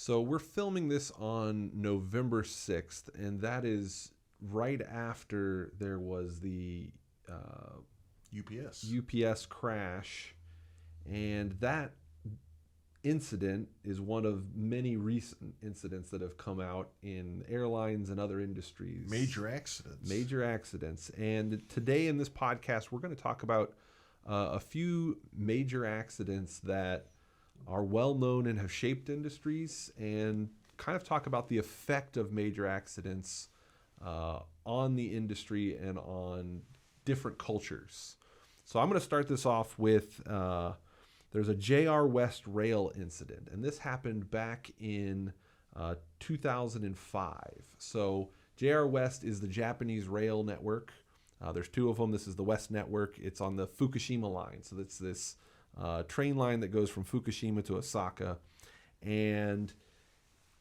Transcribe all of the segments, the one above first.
So we're filming this on November 6th, and that is right after there was the UPS crash. And that incident is one of many recent incidents that have come out in airlines and other industries. Major accidents. Major accidents. And today in this podcast, we're going to talk about a few major accidents that are well known and have shaped industries, and kind of talk about the effect of major accidents on the industry and on different cultures. So I'm going to start this off with there's a JR West rail incident, and this happened back in 2005. So JR West is the Japanese rail network. There's two of them. This is the West Network. It's on the Fukushima line. So it's this train line that goes from Fukushima to Osaka. And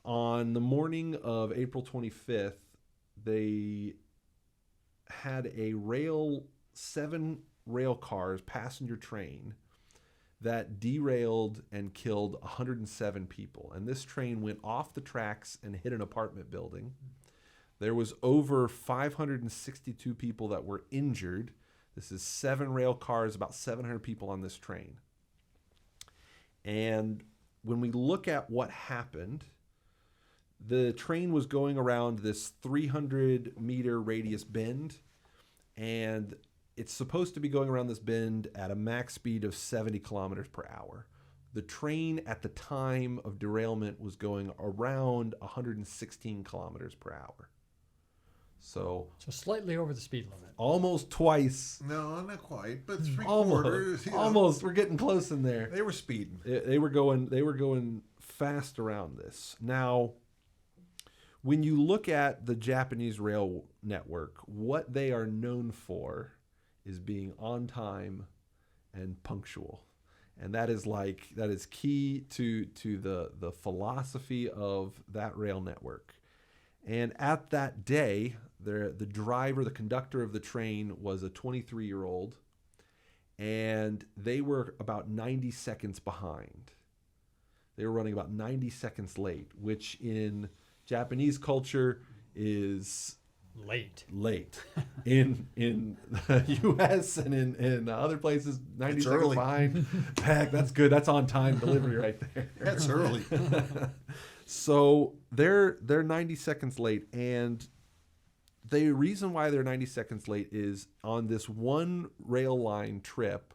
on the morning of April 25th, they had a seven rail cars passenger train that derailed and killed 107 people. And this train went off the tracks and hit an apartment building. There was over 562 people that were injured. This is 7 rail cars, about 700 people on this train. And when we look at what happened, the train was going around this 300-meter radius bend, and it's supposed to be going around this bend at a max speed of 70 kilometers per hour. The train at the time of derailment was going around 116 kilometers per hour. So slightly over the speed limit. Almost twice. No, not quite, but Almost. Almost. We're getting close in there. They were speeding. They were going fast around this. Now, when you look at the Japanese rail network, what they are known for is being on time and punctual. And that is key to the philosophy of that rail network. And at that day, the conductor of the train was a 23-year-old, and they were about 90 seconds behind. They were running about 90 seconds late, which in Japanese culture is late. in the U.S. and in other places, 90 it's seconds early. behind. Heck, that's good. That's on time delivery right there. That's early. So they're 90 seconds late, and the reason why they're 90 seconds late is on this one rail line trip,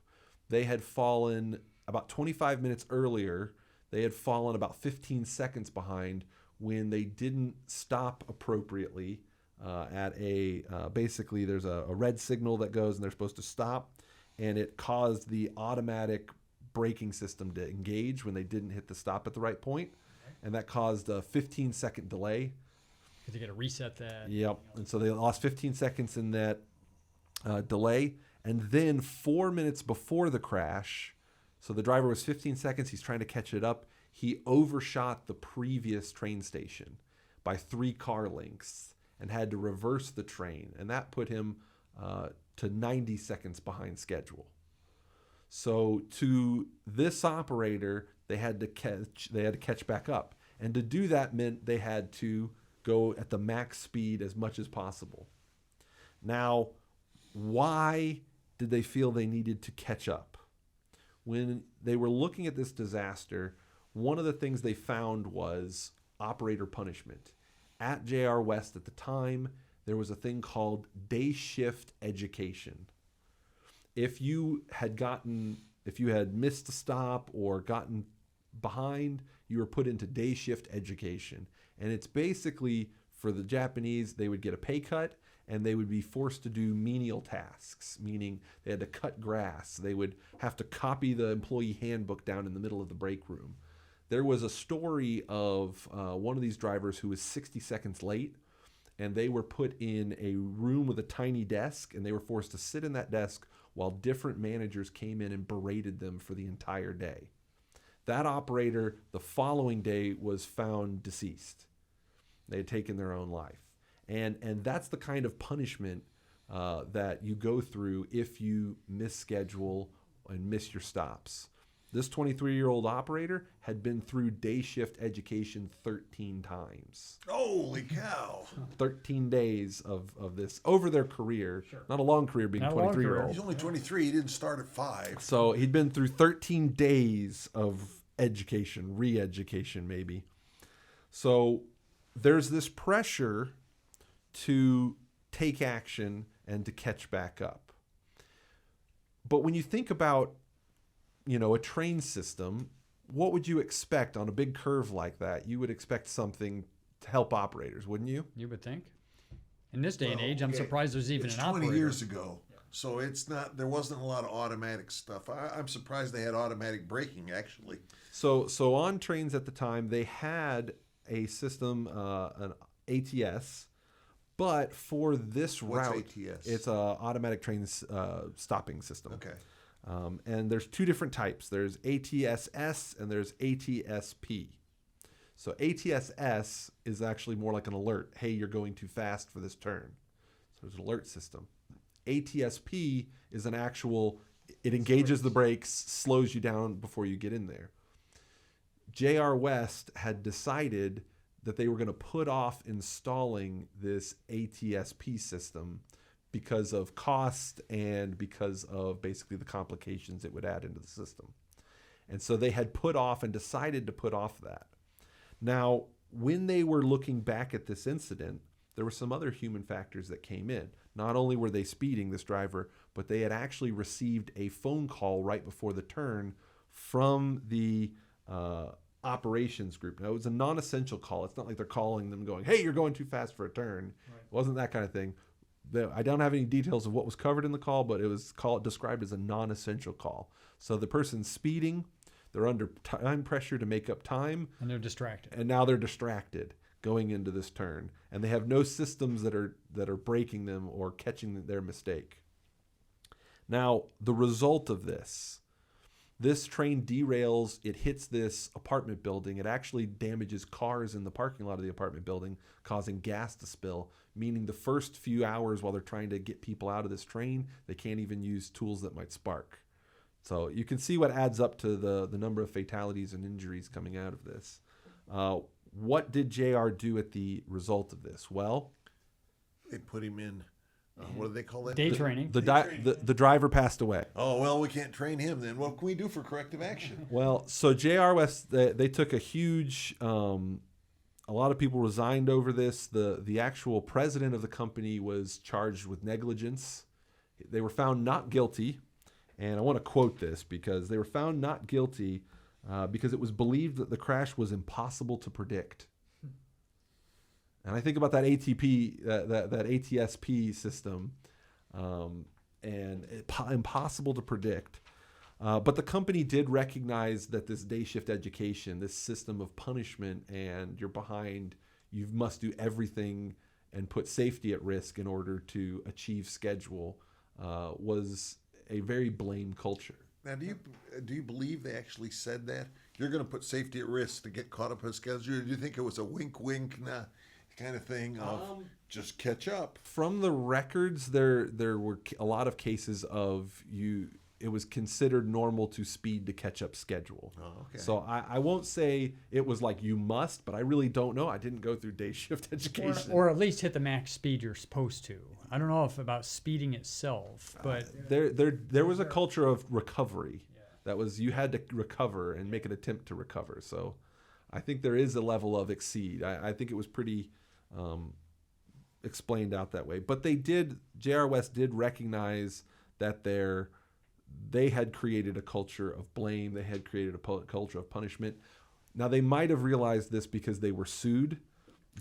they had fallen about 25 minutes earlier. They had fallen about 15 seconds behind when they didn't stop appropriately at basically there's a red signal that goes and they're supposed to stop, and it caused the automatic braking system to engage when they didn't hit the stop at the right point. And that caused a 15-second delay. Because you got to reset that. Yep. And so they lost 15 seconds in that delay. And then 4 minutes before the crash, so the driver was 15 seconds. He's trying to catch it up. He overshot the previous train station by 3 car lengths and had to reverse the train. And that put him to 90 seconds behind schedule. So to this operator, they had to catch back up. And to do that meant they had to go at the max speed as much as possible. Now, why did they feel they needed to catch up? When they were looking at this disaster, one of the things they found was operator punishment. At JR West at the time, there was a thing called day shift education. If you had missed a stop or gotten behind, you were put into day shift education. And it's basically, for the Japanese, they would get a pay cut and they would be forced to do menial tasks, meaning they had to cut grass. They would have to copy the employee handbook down in the middle of the break room. There was a story of one of these drivers who was 60 seconds late, and they were put in a room with a tiny desk, and they were forced to sit in that desk while different managers came in and berated them for the entire day. That operator, the following day, was found deceased. They had taken their own life. And that's the kind of punishment that you go through if you misschedule and miss your stops. This 23-year-old operator had been through day shift education 13 times. Holy cow. 13 days of this over their career. Sure. Not a long career being Not a long 23-year-old. He's only 23. He didn't start at 5. So he'd been through 13 days of education, re-education maybe. So there's this pressure to take action and to catch back up. But when you think about, a train system, what would you expect on a big curve like that? You would expect something to help operators, wouldn't you? You would think. In this day and Well, age, I'm okay, surprised there's even it's an 20 operator. years ago. So there wasn't a lot of automatic stuff. I'm surprised they had automatic braking, actually. So on trains at the time, they had a system, an ATS, but for this What's route, ATS? it's a automatic train stopping system. Okay. And there's two different types. There's ATS-S and there's ATS-P. So ATS-S is actually more like an alert. Hey, you're going too fast for this turn. So there's an alert system. ATS-P is an actual, it engages the brakes, slows you down before you get in there. JR West had decided that they were going to put off installing this ATS-P system because of cost and because of basically the complications it would add into the system. And so they had put off and decided to put off that. Now, when they were looking back at this incident, there were some other human factors that came in. Not only were they speeding, this driver, but they had actually received a phone call right before the turn from the operations group. Now, it was a non-essential call. It's not like they're calling them going, hey, you're going too fast for a turn. Right. It wasn't that kind of thing. I don't have any details of what was covered in the call, but it was described as a non-essential call. So the person's speeding, they're under time pressure to make up time. And they're distracted. And now they're distracted going into this turn. And they have no systems that are breaking them or catching their mistake. Now, the result of this train derails, it hits this apartment building. It actually damages cars in the parking lot of the apartment building, causing gas to spill, meaning the first few hours while they're trying to get people out of this train, they can't even use tools that might spark. So you can see what adds up to the number of fatalities and injuries coming out of this. What did JR do at the result of this? Well, They put him in, what do they call that? Day training. the driver passed away. Oh, well, we can't train him then. What can we do for corrective action? Well, so JR West, they took a huge, a lot of people resigned over this. The actual president of the company was charged with negligence. They were found not guilty. And I want to quote this because they were found not guilty because it was believed that the crash was impossible to predict. And I think about that that ATS-P system, and impossible to predict. But the company did recognize that this day shift education, this system of punishment, and you're behind, you must do everything and put safety at risk in order to achieve schedule, was a very blame culture. Now, do you believe they actually said that? You're going to put safety at risk to get caught up in schedule? Or do you think it was a wink, wink, nah, kind of thing of just catch up? From the records, there were a lot of cases of it was considered normal to speed to catch up schedule. Oh, okay. So I won't say it was like you must, but I really don't know. I didn't go through day shift education. Or at least hit the max speed you're supposed to. I don't know if about speeding itself, but there was a culture of recovery. That was, you had to recover and make an attempt to recover. So I think there is a level of exceed. I think it was pretty explained out that way. But JR West did recognize that they had created a culture of blame. They had created a culture of punishment. Now, they might have realized this because they were sued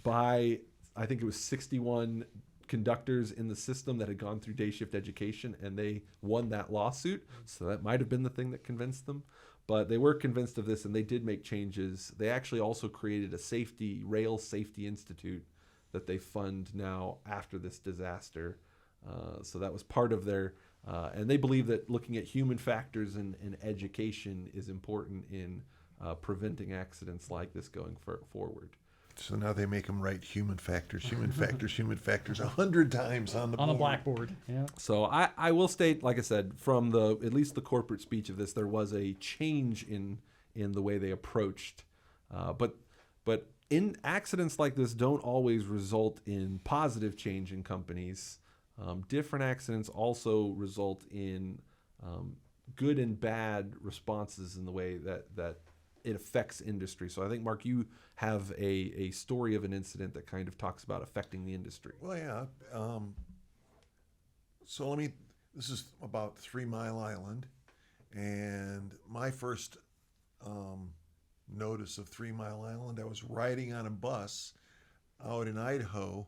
by, I think it was 61 conductors in the system that had gone through day shift education, and they won that lawsuit. So that might have been the thing that convinced them. But they were convinced of this, and they did make changes. They actually also created a rail safety institute that they fund now after this disaster. So that was part of their... and they believe that looking at human factors and education is important in preventing accidents like this going forward. So now they make them write human factors, human factors 100 times on the On a board. blackboard. Yeah. So I will state, like I said, from at least the corporate speech of this, there was a change in the way they approached, but in accidents like this don't always result in positive change in companies. Different accidents also result in good and bad responses in the way that it affects industry. So I think, Mark, you have a story of an incident that kind of talks about affecting the industry. Well, yeah. So this is about 3 Mile Island. And my first notice of 3 Mile Island, I was riding on a bus out in Idaho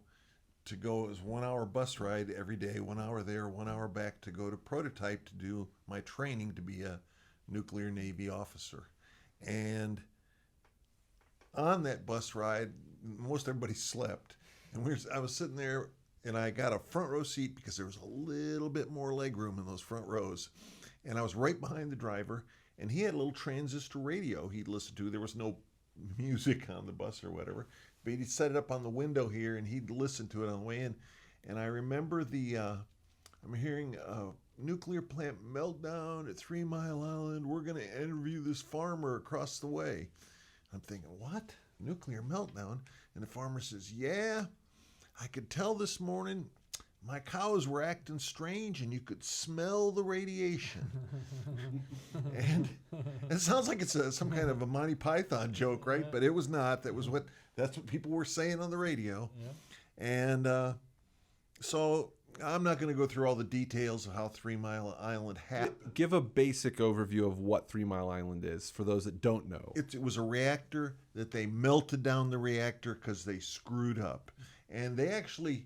to go. It was 1 hour bus ride every day, 1 hour there, 1 hour back to go to Prototype to do my training to be a nuclear Navy officer. And on that bus ride, most everybody slept. And I was sitting there, and I got a front row seat because there was a little bit more leg room in those front rows. And I was right behind the driver, and he had a little transistor radio he'd listen to. There was no music on the bus or whatever, but he'd set it up on the window here, and he'd listen to it on the way in. And I remember I'm hearing a nuclear plant meltdown at 3 Mile Island. We're going to interview this farmer across the way. I'm thinking, what? Nuclear meltdown? And the farmer says, yeah, I could tell this morning my cows were acting strange and you could smell the radiation. And it sounds like it's some kind of a Monty Python joke, right? Yeah. But it was not. That's what people were saying on the radio. Yeah. And so I'm not going to go through all the details of how 3 Mile Island happened. Give a basic overview of what 3 Mile Island is for those that don't know. It was a reactor that they melted down the reactor because they screwed up. And they actually,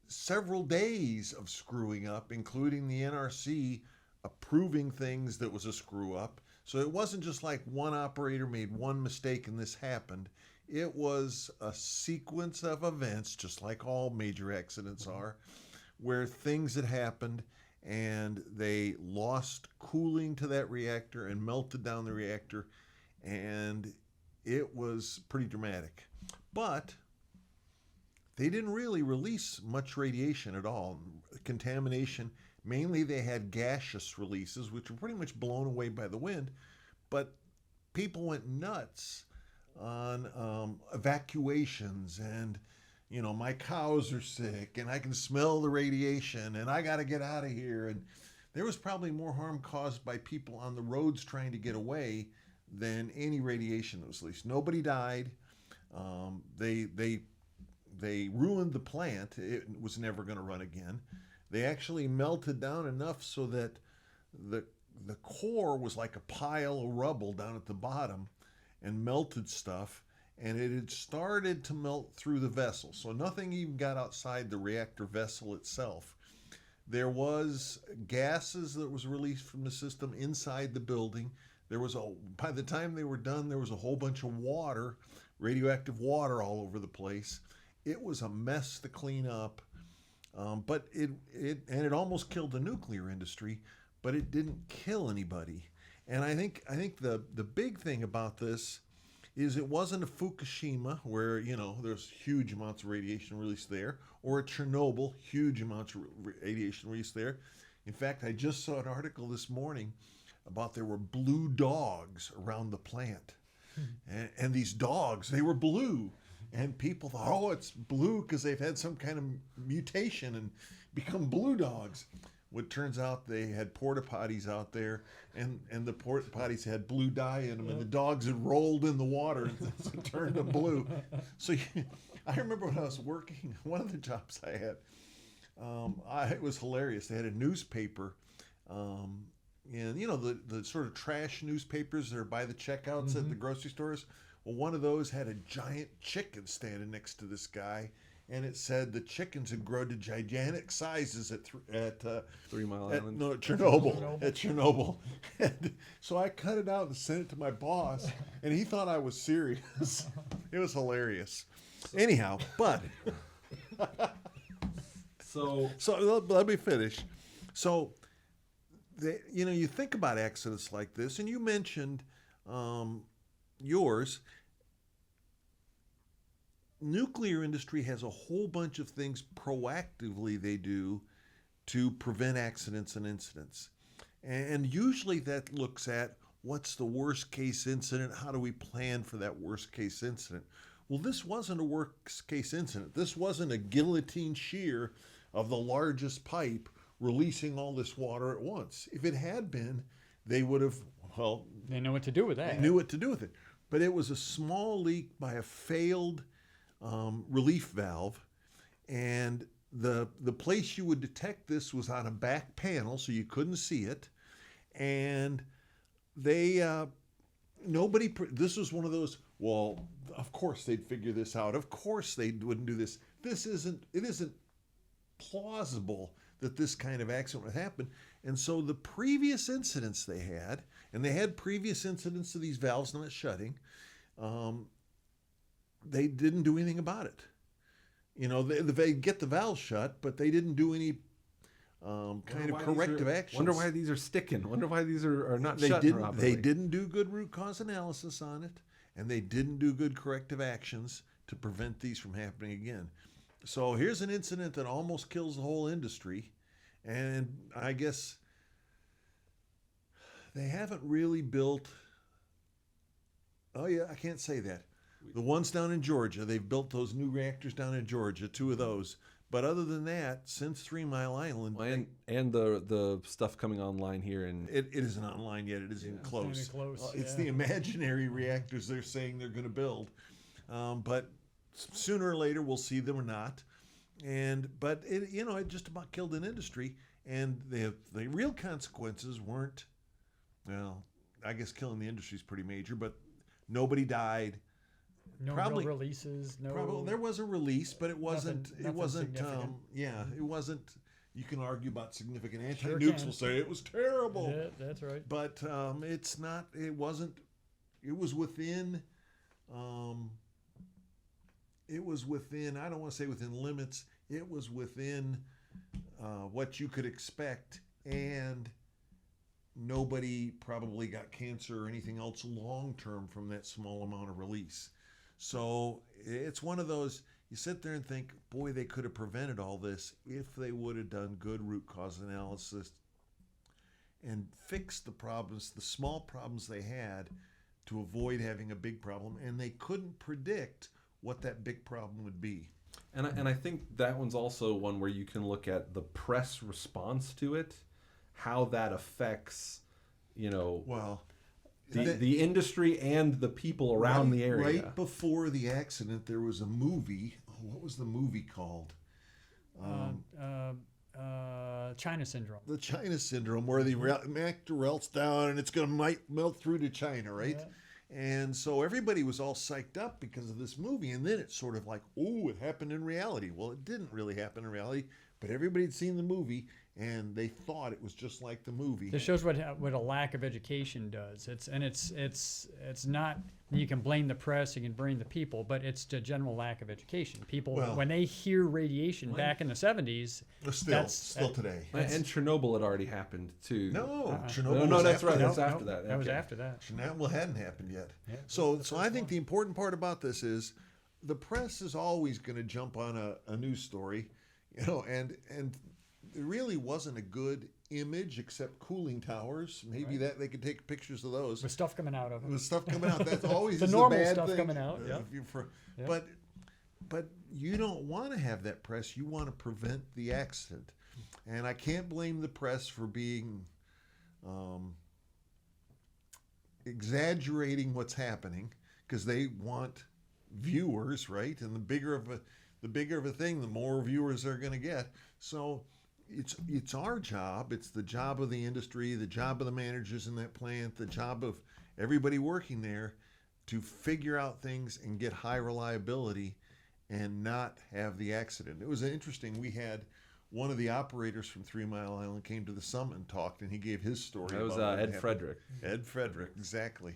several days of screwing up, including the NRC approving things that was a screw up. So it wasn't just like one operator made one mistake and this happened. It was a sequence of events, just like all major accidents are, where things had happened and they lost cooling to that reactor and melted down the reactor, and it was pretty dramatic. But they didn't really release much radiation at all. Contamination, mainly they had gaseous releases, which were pretty much blown away by the wind, but people went nuts on evacuations and, you know, my cows are sick and I can smell the radiation and I got to get out of here. And there was probably more harm caused by people on the roads trying to get away than any radiation that was released. Nobody died. They ruined the plant. It was never going to run again. They actually melted down enough so that the core was like a pile of rubble down at the bottom and melted stuff. And it had started to melt through the vessel. So nothing even got outside the reactor vessel itself. There was gases that was released from the system inside the building. By the time they were done, there was a whole bunch of water, radioactive water all over the place. It was a mess to clean up. But it almost killed the nuclear industry, but it didn't kill anybody. And I think the big thing about this is it wasn't a Fukushima where, you know, there's huge amounts of radiation released there, or a Chernobyl, huge amounts of radiation released there. In fact, I just saw an article this morning about there were blue dogs around the plant. And these dogs, they were blue. And people thought, oh, it's blue because they've had some kind of mutation and become blue dogs. Well, it turns out they had porta potties out there, and the porta potties had blue dye in them, and the dogs had rolled in the water and so it turned to blue. So I remember when I was working, one of the jobs I had, it was hilarious. They had a newspaper, and you know the sort of trash newspapers that are by the checkouts at the grocery stores. Well, one of those had a giant chicken standing next to this guy, and it said the chickens had grown to gigantic sizes at 3 Mile Island. No, Chernobyl. At Chernobyl. And so I cut it out and sent it to my boss, and he thought I was serious. It was hilarious. Anyhow, but so let me finish. So, you think about accidents like this, and you mentioned yours. nuclear industry has a whole bunch of things proactively they do to prevent accidents and incidents. And usually that looks at what's the worst case incident? How do we plan for that worst case incident? Well, this wasn't a worst case incident. This wasn't a guillotine shear of the largest pipe releasing all this water at once. If it had been, they would have, well, They know what to do with that. they knew what to do with it. But it was a small leak by a failed relief valve, and the place you would detect this was on a back panel, so you couldn't see it. And they this was one of those, well, of course they'd figure this out. Of course they wouldn't do this. It isn't plausible that this kind of accident would happen. And so the previous incidents they had, and they had previous incidents of these valves not shutting, they didn't do anything about it. You know, they get the valve shut, but they didn't do any kind of corrective actions. Wonder why these are sticking. Wonder why these are not They shutting didn't. properly. They didn't do good root cause analysis on it, and they didn't do good corrective actions to prevent these from happening again. So here's an incident that almost kills the whole industry, and I guess they haven't really built. Oh yeah, I can't say that. The ones down in Georgia, they've built those new reactors down in Georgia, 2 of those. But other than that, since 3 Mile Island, Well, and the stuff coming online here in it isn't online yet. It isn't close. It's not even close, It's yeah. the imaginary reactors they're saying they're going to build. But sooner or later, we'll see them or not. But it just about killed an industry. And the real consequences weren't, well, I guess killing the industry is pretty major, but nobody died. No Probably- real releases. No. Probably there was a release, but it wasn't. nothing significant. It wasn't. You can argue about significant Sure anti-nukes. can. Will say it was terrible, Yeah, that's right. but it's not. It wasn't. It was within. It was within. I don't want to say within limits. It was within what you could expect, and nobody probably got cancer or anything else long term from that small amount of release. So it's one of those, you sit there and think, boy, they could have prevented all this if they would have done good root cause analysis and fixed the problems, the small problems they had, to avoid having a big problem. And they couldn't predict what that big problem would be. And I think that one's also one where you can look at the press response to it, how that affects, Well, the industry and the people around the area. Right before the accident, there was a movie. Oh, what was the movie called? China syndrome. The China Syndrome, where the reactor melts down and it's going to melt through to China, right? Yeah. And so everybody was all psyched up because of this movie. And then it's sort of like, oh, it happened in reality. Well, it didn't really happen in reality, but everybody had seen the movie and they thought it was just like the movie. This shows what a lack of education does. It's not. You can blame the press, you can blame the people, but it's the general lack of education. People, Well- when they hear radiation back in the 70s, Still today. And Chernobyl had already happened too. No, Chernobyl No, was that's after right. that. That's after that. That was Okay. after that. Chernobyl hadn't happened yet. Yeah. So I think the important part about this is the press is always going to jump on a news story, and there really wasn't a good image except cooling towers. Maybe that they could take pictures of those. With stuff coming out of it. With stuff coming out, that's always The is normal bad stuff thing. coming out, yeah. Yeah. But you don't want to have that press. You want to prevent the accident, and I can't blame the press for being exaggerating what's happening because they want viewers, right? And the bigger of a thing, the more viewers they're going to get. So it's our job. It's the job of the industry, the job of the managers in that plant, the job of everybody working there to figure out things and get high reliability and not have the accident. It was interesting. We had one of the operators from 3 Mile Island came to the summit and talked, and he gave his story. That was about what Ed happened. Frederick. Ed Frederick, exactly.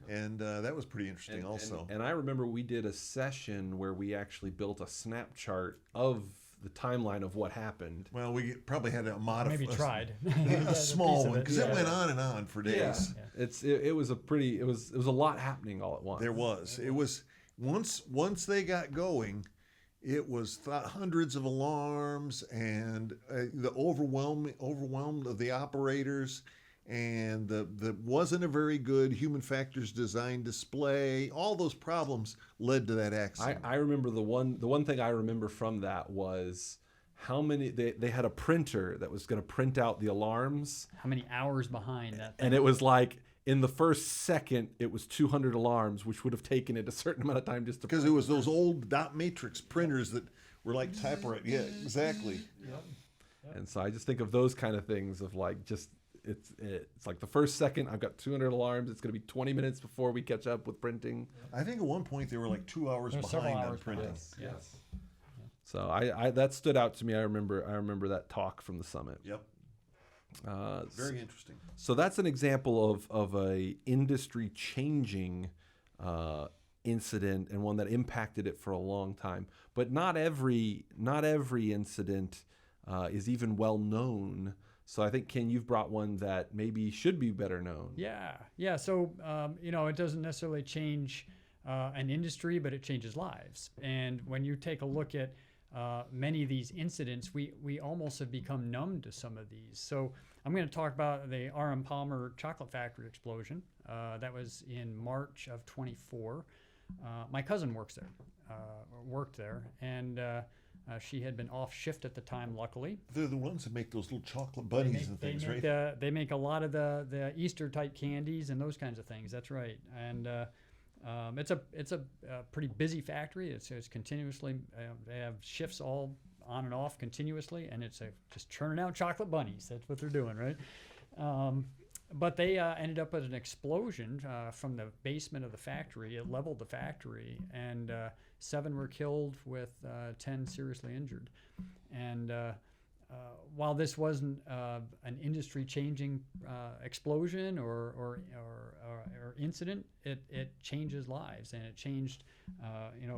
And that was pretty interesting also. And I remember we did a session where we actually built a snap chart of the timeline of what happened. Well, we probably had a modify. Maybe tried. A small one because it went on and on for days. It was a lot happening all at once. There was. It was. Once they got going, it was hundreds of alarms and the overwhelmed of the operators, and the wasn't a very good human factors design display. All those problems led to that accident. I remember the one thing I remember from that was how many they had a printer that was going to print out the alarms, How many hours behind that thing? and it was like in the first second it was 200 alarms, which would have taken it a certain amount of time just to Because it was those old dot matrix printers that were like typewriter. Yeah, exactly. And so I just think of those kind of things of like just it's like the first second I've got 200 alarms. It's going to be 20 minutes before we catch up with printing. I think at one point they were like 2 hours There were several behind on hours printing. behind. Yes. So I that stood out to me. I remember that talk from the summit. Yep. Very interesting. So that's an example of a industry changing incident, and one that impacted it for a long time. But not every incident is even well known. So I think, Ken, you've brought one that maybe should be better known. Yeah. So it doesn't necessarily change an industry, but it changes lives. And when you take a look at many of these incidents, we almost have become numb to some of these. So I'm going to talk about the R.M. Palmer chocolate factory explosion. That was in March of 24. My cousin worked there, and she had been off shift at the time, luckily. They're the ones that make those little chocolate bunnies and things, right? They make a lot of the Easter type candies and those kinds of things. That's right. And it's a pretty busy factory. It's continuously they have shifts all on and off continuously, and it's just churning out chocolate bunnies. That's what they're doing, right? But they ended up with an explosion from the basement of the factory. It leveled the factory, and 7 were killed with 10 seriously injured. And while this wasn't an industry-changing explosion or incident, it changes lives, and it changed.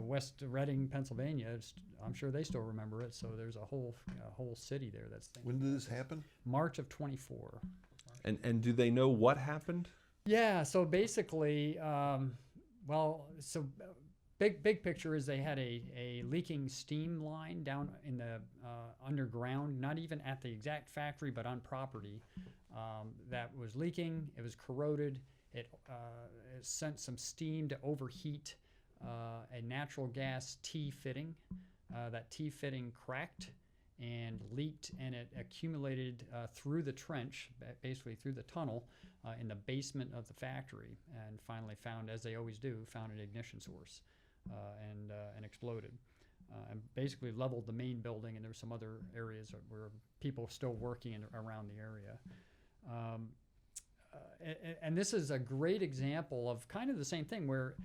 West Reading, Pennsylvania. I'm sure they still remember it. So there's a whole city there that's. When did this happen? March of 24. And do they know what happened? Yeah. So basically, big picture is they had a leaking steam line down in the underground, not even at the exact factory, but on property, that was leaking. It was corroded. It sent some steam to overheat a natural gas T fitting. That T fitting cracked and leaked, and it accumulated through the trench, basically through the tunnel, in the basement of the factory, and finally found, as they always do, an ignition source, and exploded, and basically leveled the main building, and there were some other areas where people were still working around the area. And this is a great example of kind of the same thing, where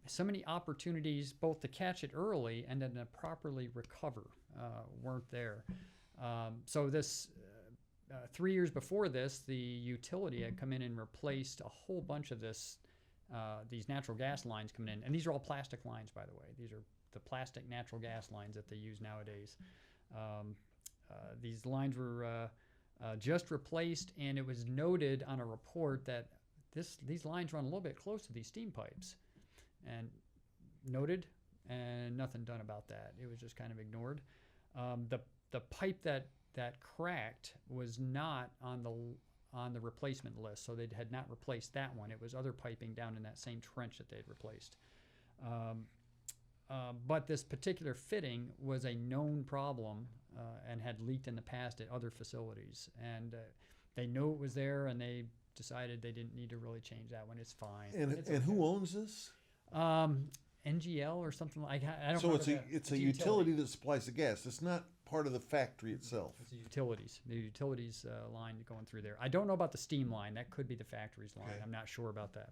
so many opportunities both to catch it early and then to properly recover weren't there. So this 3 years before this, the utility had come in and replaced a whole bunch of these natural gas lines coming in. And these are all plastic lines, by the way. These are the plastic natural gas lines that they use nowadays. These lines were just replaced, and it was noted on a report that these lines run a little bit close to these steam pipes. And noted, and nothing done about that. It was just kind of ignored. The pipe that cracked was not on the replacement list, so they had not replaced that one. It was other piping down in that same trench that they had replaced. But this particular fitting was a known problem and had leaked in the past at other facilities, and they knew it was there, and they decided they didn't need to really change that one. It's fine. And who owns this? NGL or something like. I don't. So remember it's a utility that supplies the gas. It's not part of the factory itself. It's the utilities line going through there. I don't know about the steam line. That could be the factory's line. Okay. I'm not sure about that.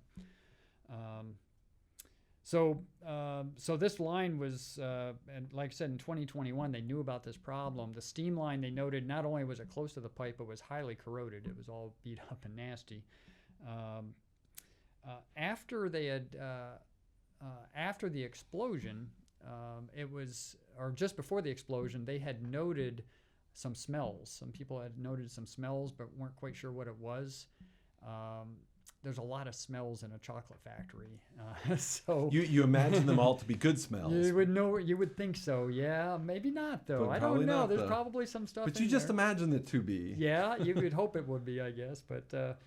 So this line was, and like I said, in 2021, they knew about this problem. The steam line, they noted, not only was it close to the pipe, but was highly corroded. It was all beat up and nasty. After they had, after the explosion, or just before the explosion, they had noted some smells. Some people had noted some smells, but weren't quite sure what it was. there's a lot of smells in a chocolate factory. So You imagine them all to be good smells. you would think so. Yeah, maybe not though. But I probably don't know. not, There's though. probably some stuff. But in you just there. imagine it to be. Yeah, you would hope it would be, I guess. But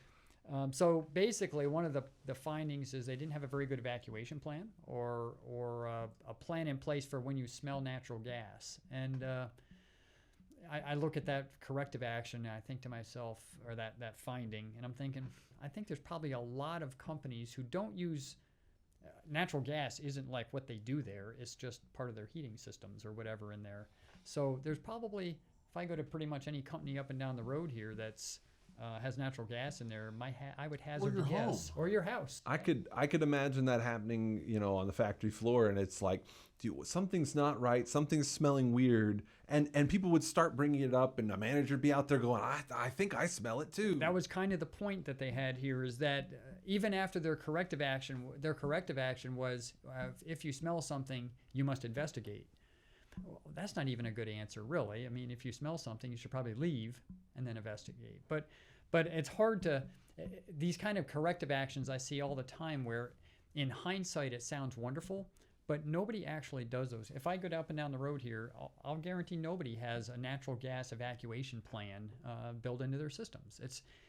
so basically, one of the findings is they didn't have a very good evacuation plan or a plan in place for when you smell natural gas. And I look at that corrective action and I think to myself, or that finding, and I'm thinking, I think there's probably a lot of companies who don't use natural gas. Isn't like what they do there. It's just part of their heating systems or whatever in there. So there's probably, if I go to pretty much any company up and down the road here that's has natural gas in there, I would hazard your to guess, home. or your house. I could imagine that happening, on the factory floor, and it's like, something's not right, something's smelling weird, and people would start bringing it up, and the manager would be out there going, I think I smell it too. That was kind of the point that they had here, is that even after their corrective action was if you smell something, you must investigate. Well, that's not even a good answer, really. I mean, if you smell something, you should probably leave and then investigate. But it's hard to, these kind of corrective actions I see all the time where in hindsight it sounds wonderful, but nobody actually does those. If I go up and down the road here, I'll guarantee nobody has a natural gas evacuation plan built into their systems.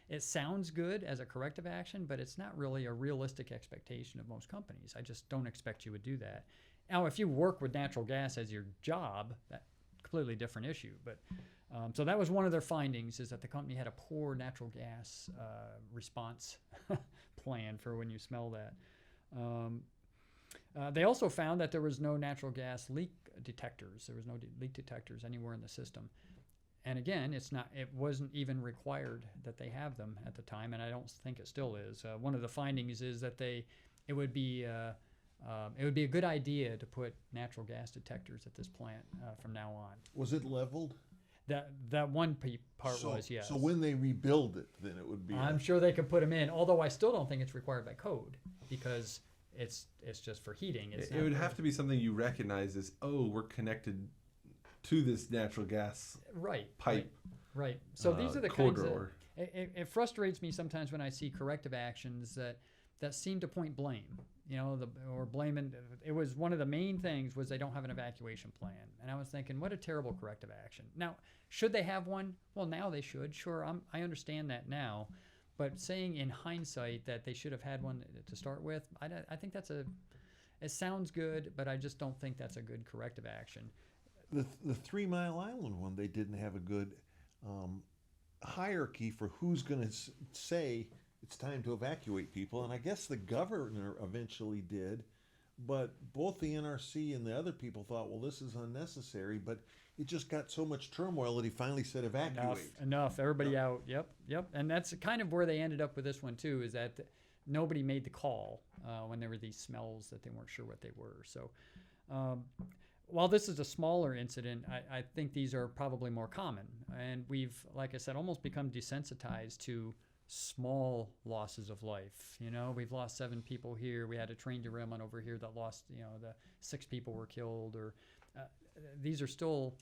It sounds good as a corrective action, but it's not really a realistic expectation of most companies. I just don't expect you would do that. Now, if you work with natural gas as your job, that's a completely different issue. But so that was one of their findings, is that the company had a poor natural gas response plan for when you smell that. They also found that there was no natural gas leak detectors. There was no leak detectors anywhere in the system. And again, it wasn't even required that they have them at the time, and I don't think it still is. One of the findings is that it would be a good idea to put natural gas detectors at this plant from now on. Was it leveled? That one part was, yes. So when they rebuild it, then it would be. I'm sure they could put them in, although I still don't think it's required by code, because it's just for heating. It would have to be something you recognize as, we're connected to this natural gas pipe. Right. So these are the corridor. kinds of, it frustrates me sometimes when I see corrective actions that seem to point blame, or blaming. It was one of the main things was they don't have an evacuation plan. And I was thinking, what a terrible corrective action. Now, should they have one? Well, now they should. Sure, I understand that now. But saying in hindsight that they should have had one to start with, I think it sounds good, but I just don't think that's a good corrective action. The 3 Mile Island one, they didn't have a good hierarchy for who's going to say it's time to evacuate people. And I guess the governor eventually did, but both the NRC and the other people thought, well, this is unnecessary, but it just got so much turmoil that he finally said evacuate. Enough. Everybody out. Yep. And that's kind of where they ended up with this one too, is that nobody made the call when there were these smells that they weren't sure what they were. So while this is a smaller incident, I think these are probably more common. And we've, like I said, almost become desensitized to small losses of life. We've lost 7 people here. We had a train derailment over here that lost, the 6 people were killed, or these are still.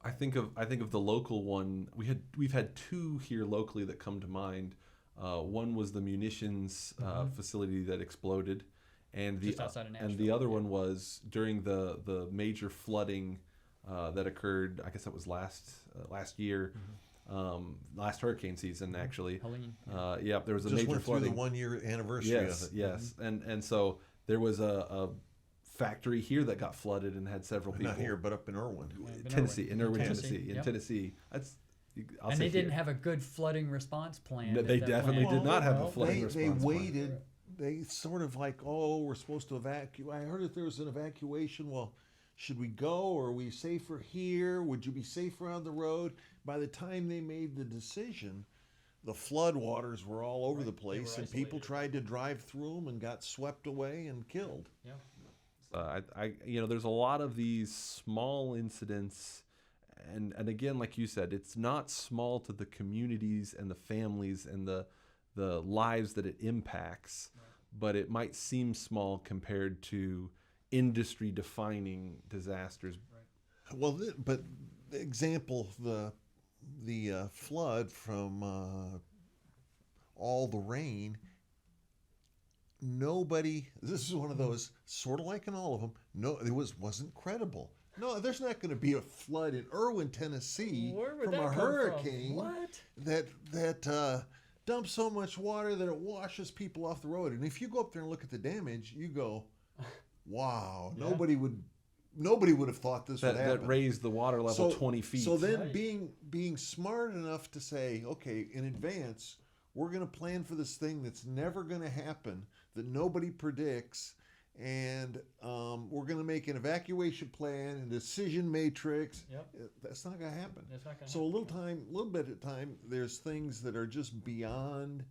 I think of the local one. We've had 2 here locally that come to mind. One was the munitions facility that exploded, and Just outside of Nashville, the other one was during the major flooding that occurred. I guess that was last year. Last hurricane season, actually. Helene. There was a Just major went flooding. through the 1 year anniversary Yes, of it. yes, and so there was a factory here that got flooded and had several people. Not here, but up in Irwin. Tennessee, in Irwin, Tennessee, Tennessee. In yep. Tennessee, I'll And say they didn't here. have a good flooding response plan. No, at they that definitely plant. did not have a flooding They response plan. waited. They sort of like, we're supposed to evacuate. I heard that there was an evacuation. Well, should we go, or are we safer here? Would you be safer on the road? By the time they made the decision, the flood waters were all over the place, and people tried to drive through them and got swept away and killed. Yeah. There's a lot of these small incidents, and again, like you said, it's not small to the communities and the families and the lives that it impacts, but it might seem small compared to industry-defining disasters. Well, but the example, the flood from all the rain, nobody. This is one of those sort of like in all of them. No, it wasn't credible. No, there's not going to be a flood in Irwin, Tennessee, Where would from that a come from? hurricane What? that dumps so much water that it washes people off the road. And if you go up there and look at the damage, you go, "Wow, Yeah. nobody would have thought this would happen." That raised the water level 20 feet. So then Right. being smart enough to say, okay, in advance, we're going to plan for this thing that's never going to happen, that nobody predicts, and we're going to make an evacuation plan and decision matrix. Yep. That's not going to happen. That's not gonna So a little bit at a time, there's things that are just beyond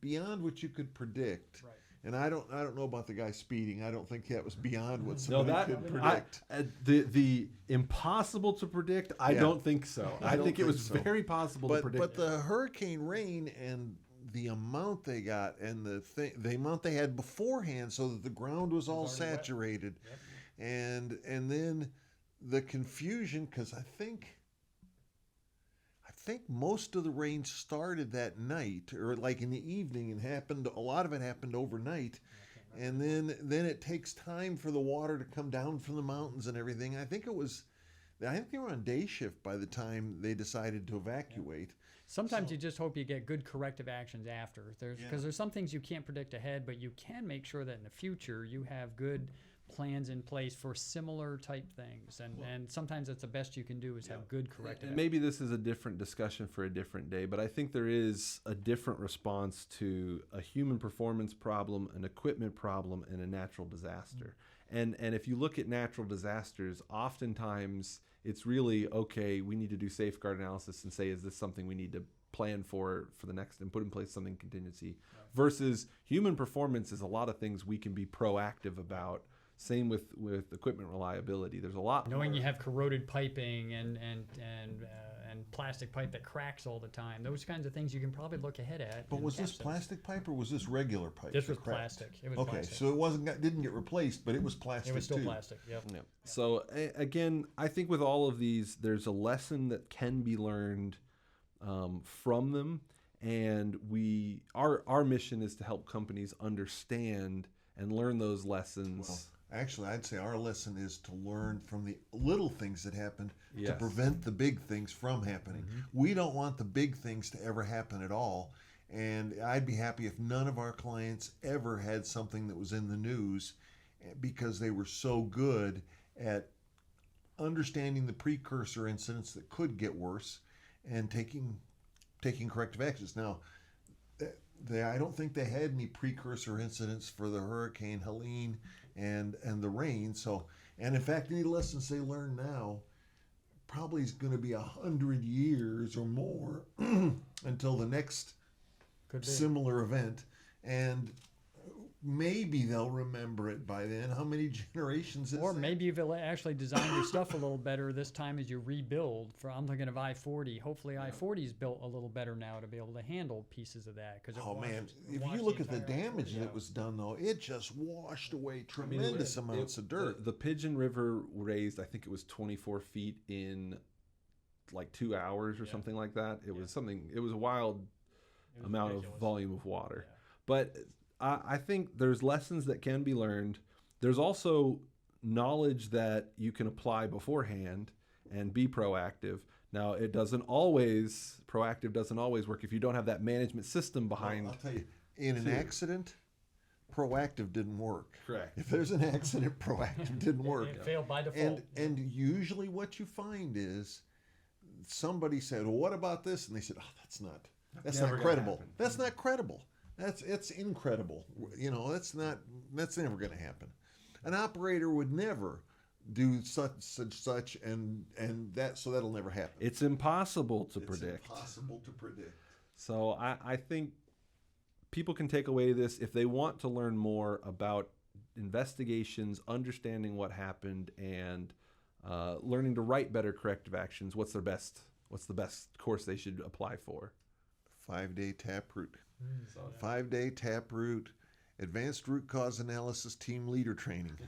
what you could predict. Right. And I don't know about the guy speeding. I don't think that was beyond what No, somebody that could predict. the impossible to predict. I Yeah. don't think so. I don't think it think was so. very possible to predict. But the hurricane rain and the amount they got and the amount they had beforehand, so that the ground was all already wet. saturated, Yep. and then the confusion, because I think most of the rain started that night or like in the evening and happened. A lot of it happened overnight. And then it takes time for the water to come down from the mountains and everything. I think they were on day shift by the time they decided to evacuate. Sometimes you just hope you get good corrective actions after. There's some things you can't predict ahead, but you can make sure that in the future you have good plans in place for similar type things. And sometimes that's the best you can do is have good corrective And maybe this is a different discussion for a different day, but I think there is a different response to a human performance problem, an equipment problem, and a natural disaster. And if you look at natural disasters, oftentimes it's really, okay, we need to do safeguard analysis and say, is this something we need to plan for the next and put in place something contingency, versus human performance is a lot of things we can be proactive about. Same with equipment reliability. There's a lot Knowing more. you have corroded piping and plastic pipe that cracks all the time, those kinds of things you can probably look ahead at. But and was this catch those. plastic pipe or was this regular pipe? This that was cracked? plastic. It was Okay, plastic. so it didn't get replaced, but it was plastic It was still too. plastic. Yep. Yeah. So again, I think with all of these, there's a lesson that can be learned from them, and our mission is to help companies understand and learn those lessons. Well, actually, I'd say our lesson is to learn from the little things that happened to Yes. prevent the big things from happening. We don't want the big things to ever happen at all. And I'd be happy if none of our clients ever had something that was in the news, because they were so good at understanding the precursor incidents that could get worse and taking corrective actions. Now, I don't think they had any precursor incidents for the Hurricane Helene and the rain. So, and in fact, any lessons they learn now probably is going to be 100 years or more until the next Could be. similar event, and maybe they'll remember it by then. How many generations is Or that? maybe you've actually designed your stuff a little better this time as you rebuild. I'm thinking of I-40. Hopefully I-40 is built a little better now to be able to handle pieces of that. Oh man, if you look at the damage that was done, though, it just washed away tremendous amounts of dirt. The Pigeon River raised, I think it was 24 feet in like 2 hours or something like that. It was a wild amount of volume of water. Yeah. But I think there's lessons that can be learned. There's also knowledge that you can apply beforehand and be proactive. Now, proactive doesn't always work if you don't have that management system behind. I'll tell you, in an accident, proactive didn't work. Correct. If there's an accident, proactive didn't work. It failed by default. And usually what you find is somebody said, well, what about this? And they said, oh, that's not never gonna credible. happen. That's not credible. It's incredible. You know, that's never going to happen. An operator would never do such and that, so that'll never happen. It's impossible to It's predict. impossible to predict. So I think people can take away this if they want to learn more about investigations, understanding what happened, and learning to write better corrective actions. What's the best course they should apply for? 5-day taproot. 5-day taproot, advanced root cause analysis, team leader training.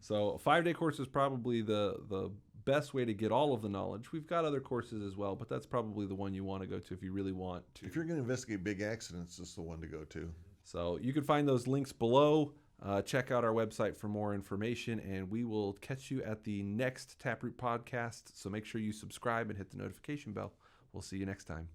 So a 5-day course is probably the best way to get all of the knowledge. We've got other courses as well, but that's probably the one you want to go to if you really want to. If you're going to investigate big accidents, this is the one to go to. So you can find those links below. Check out our website for more information, and we will catch you at the next Taproot podcast. So make sure you subscribe and hit the notification bell. We'll see you next time.